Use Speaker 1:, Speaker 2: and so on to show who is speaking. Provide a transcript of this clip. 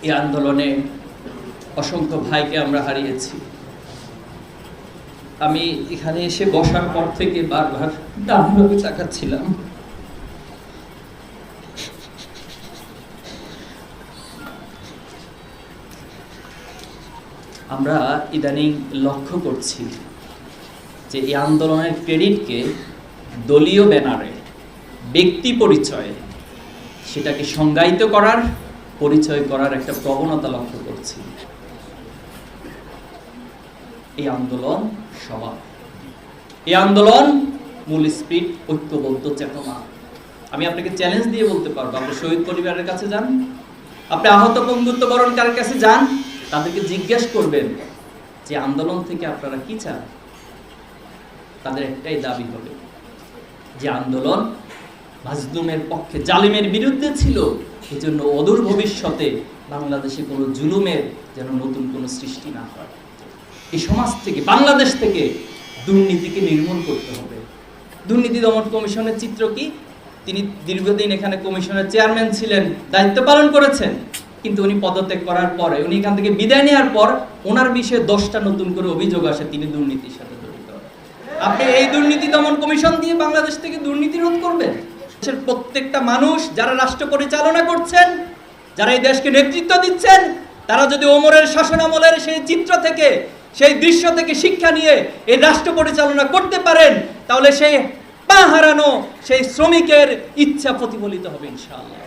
Speaker 1: এই আন্দোলনে অসংখ্য ভাইকে আমরা হারিয়েছি। আমি এখানে এসে বসার পর থেকে বারবার ডানভাবে তাকাচ্ছিলাম। আমরা ইদানিং লক্ষ্য করছি যে এই আন্দোলনের ক্রেডিটকে দলীয় ব্যানারে, ব্যক্তি পরিচয়ে সেটাকে সংজ্ঞায়িত করার, পরিচয় করার একটা প্রবণতা লক্ষ্য করছি। এই আন্দোলন সবার, এই আন্দোলন মূল স্পিরিট ঐক্যবদ্ধ চেতনা। আমি আপনাকে চ্যালেঞ্জ দিয়ে বলতে পারবো, আপনি শহীদ পরিবারের কাছে যান, আপনি আহত বন্ধুত্ব বরণকারের কাছে যান, তাদেরকে জিজ্ঞেস করবেন যে আন্দোলন থেকে আপনারা কি চান। তাদের একটাই দাবি হবে যে আন্দোলন মাজলুমের পক্ষে, জালিমের বিরুদ্ধে ছিল, এই জন্য অদূর ভবিষ্যতে বাংলাদেশে কোনো জুলুমের যেন নতুন কোনো সৃষ্টি না হয়। এই সমাজ থেকে, বাংলাদেশ থেকে দুর্নীতিকে নির্মূল করতে হবে। দুর্নীতি দমন কমিশনের চিত্র কি? তিনি দীর্ঘদিন এখানে কমিশনের চেয়ারম্যান ছিলেন, দায়িত্ব পালন করেছেন, কিন্তু উনি পদত্যাগ করার পরে, উনি এখান থেকে বিদায় নেওয়ার পর ওনার বিষয়ে 10টা নতুন করে অভিযোগ আসে তিনি দুর্নীতির সাথে জড়িত। আপনি এই দুর্নীতি দমন কমিশন দিয়ে বাংলাদেশ থেকে দুর্নীতি রোধ করবেন? দেশের প্রত্যেকটা মানুষ যারা রাষ্ট্র পরিচালনা করছেন, যারা এই দেশকে নেতৃত্ব দিচ্ছেন, তারা যদি ওমরের শাসনামলের সেই চিত্র থেকে, সেই দৃশ্য থেকে শিক্ষা নিয়ে এই রাষ্ট্র পরিচালনা করতে পারেন, তাহলে সেই পা হারানো সেই শ্রমিকের ইচ্ছা প্রতিফলিত হবে ইনশাআল্লাহ।